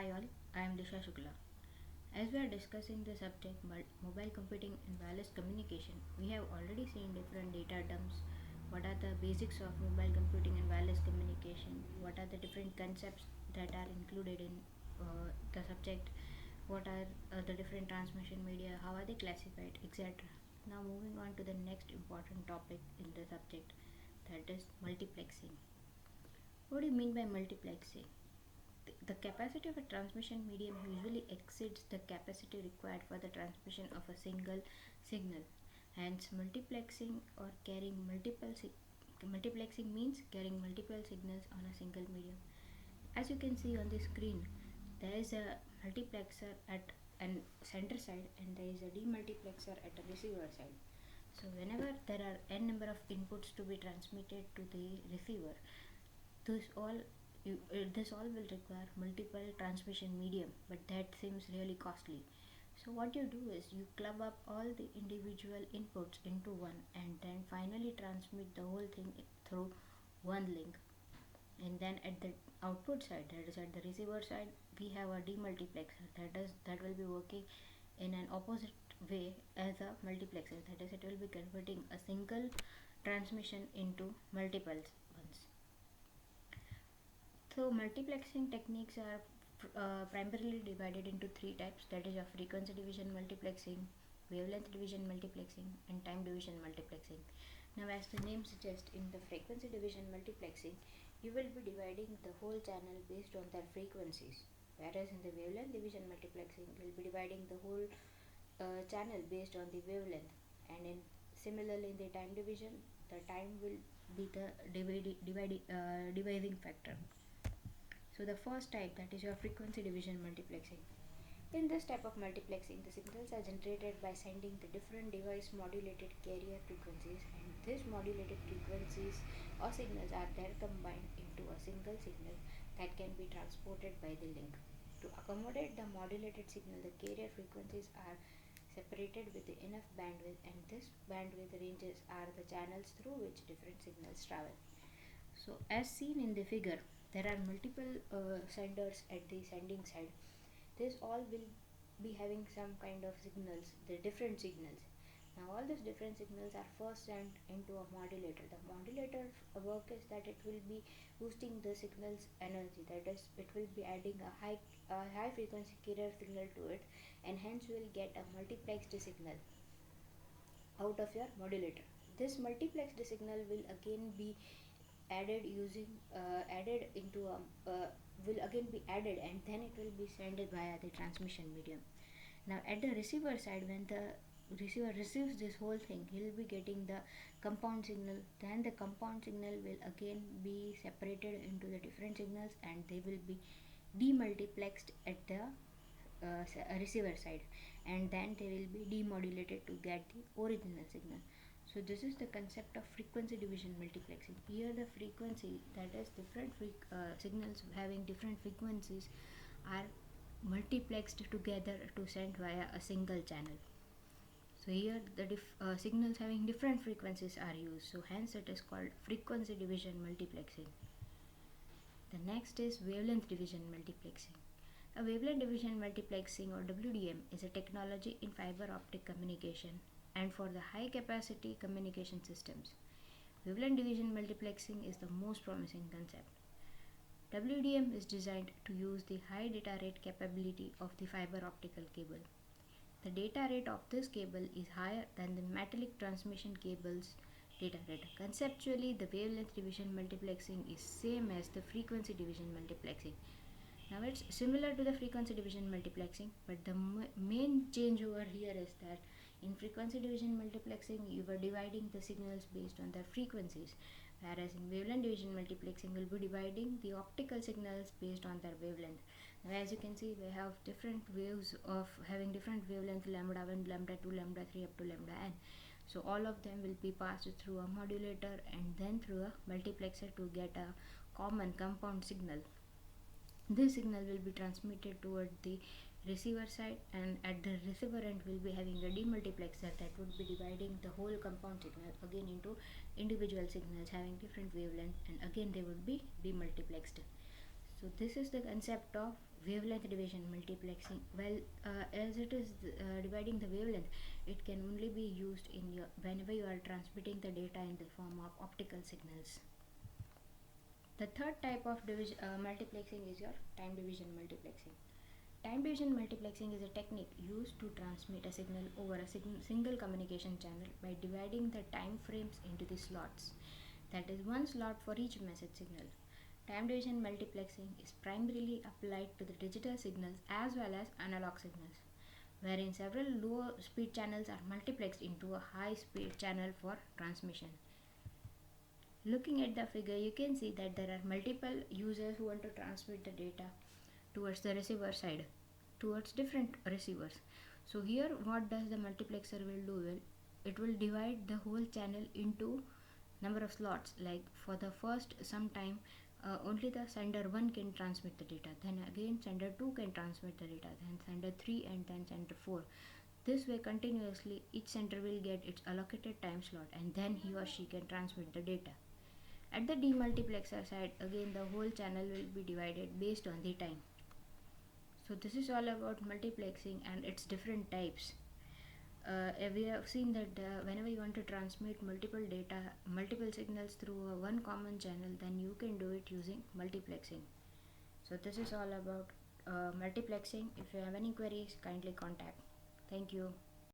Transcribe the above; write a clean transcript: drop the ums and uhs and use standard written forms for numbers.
Hi all, I am Disha Shukla. As we are discussing the subject mobile computing and wireless communication, we have already seen different data terms. What are the basics of mobile computing and wireless communication? What are the different concepts that are included in the subject? What are the different transmission media? How are they classified, etc. Now moving on to the next important topic in the subject, that is multiplexing. What do you mean by multiplexing? The capacity of a transmission medium usually exceeds the capacity required for the transmission of a single signal. Hence, multiplexing or carrying multiplexing means carrying multiple signals on a single medium. As you can see on the screen, there is a multiplexer at an center side and there is a demultiplexer at a receiver side. So whenever there are n number of inputs to be transmitted to the receiver, this all this all will require multiple transmission medium, but that seems really costly. So what you do is you club up all the individual inputs into one and then finally transmit the whole thing through one link. And then at the output side, that is at the receiver side, we have a demultiplexer that will be working in an opposite way as a multiplexer, that is it will be converting a single transmission into multiple ones. So multiplexing techniques are primarily divided into three types, that is a frequency division multiplexing, wavelength division multiplexing, and time division multiplexing. Now as the name suggests, in the frequency division multiplexing, you will be dividing the whole channel based on their frequencies, whereas in the wavelength division multiplexing, you will be dividing the whole channel based on the wavelength, and in similarly in the time division, the time will be the dividing factor. So the first type, that is your frequency division multiplexing. In this type of multiplexing, the signals are generated by sending the different device modulated carrier frequencies, and these modulated frequencies or signals are then combined into a single signal that can be transported by the link. To accommodate the modulated signal, the carrier frequencies are separated with enough bandwidth, and this bandwidth ranges are the channels through which different signals travel. So as seen in the figure, there are multiple senders at the sending side. This all will be having some kind of signals, the different signals. Now all these different signals are first sent into a modulator. The modulator work is that it will be boosting the signal's energy. That is, it will be adding a high frequency carrier signal to it, and hence you will get a multiplexed signal out of your modulator. This multiplexed signal will again be added using added into a will again be added, and then it will be sent via the transmission medium. Now at the receiver side, when the receiver receives this whole thing, he will be getting the compound signal. Then the compound signal will again be separated into the different signals, and they will be demultiplexed at the receiver side, and then they will be demodulated to get the original signal. So this is the concept of frequency division multiplexing. Here the frequency, that is different signals having different frequencies, are multiplexed together to send via a single channel. So here the signals having different frequencies are used, so hence it is called frequency division multiplexing. The next is wavelength division multiplexing. A wavelength division multiplexing, or WDM, is a technology in fiber optic communication and for the high capacity communication systems. Wavelength division multiplexing is the most promising concept. WDM is designed to use the high data rate capability of the fiber optical cable. The data rate of this cable is higher than the metallic transmission cable's data rate. Conceptually, the wavelength division multiplexing is same as the frequency division multiplexing. Now it's similar to the frequency division multiplexing, but the main change over here is that in frequency division multiplexing, you were dividing the signals based on their frequencies, whereas in wavelength division multiplexing, we'll be dividing the optical signals based on their wavelength. Now as you can see, we have different waves of having different wavelength, lambda 1, lambda 2, lambda 3 up to lambda n. So all of them will be passed through a modulator and then through a multiplexer to get a common compound signal. This signal will be transmitted toward the receiver side, and at the receiver end will be having a demultiplexer that would be dividing the whole compound signal again into individual signals having different wavelength, and again they would be demultiplexed. So this is the concept of wavelength division multiplexing. Well, as it is dividing the wavelength, it can only be used in your whenever you are transmitting the data in the form of optical signals. The third type of multiplexing is your time division multiplexing. Time division multiplexing is a technique used to transmit a signal over a single communication channel by dividing the time frames into the slots. That is one slot for each message signal. Time division multiplexing is primarily applied to the digital signals as well as analog signals, wherein several low speed channels are multiplexed into a high speed channel for transmission. Looking at the figure, you can see that there are multiple users who want to transmit the data towards the receiver side, towards different receivers. So here what does the multiplexer will do? Well, it will divide the whole channel into number of slots. Like for the first some time, only the sender 1 can transmit the data, then again sender 2 can transmit the data, then sender 3, and then sender 4. This way continuously each sender will get its allocated time slot, and then he or she can transmit the data. At the demultiplexer side, again the whole channel will be divided based on the time. So this is all about multiplexing and its different types. We have seen that whenever you want to transmit multiple signals through one common channel, then you can do it using multiplexing. So this is all about multiplexing. If you have any queries, kindly contact. Thank you.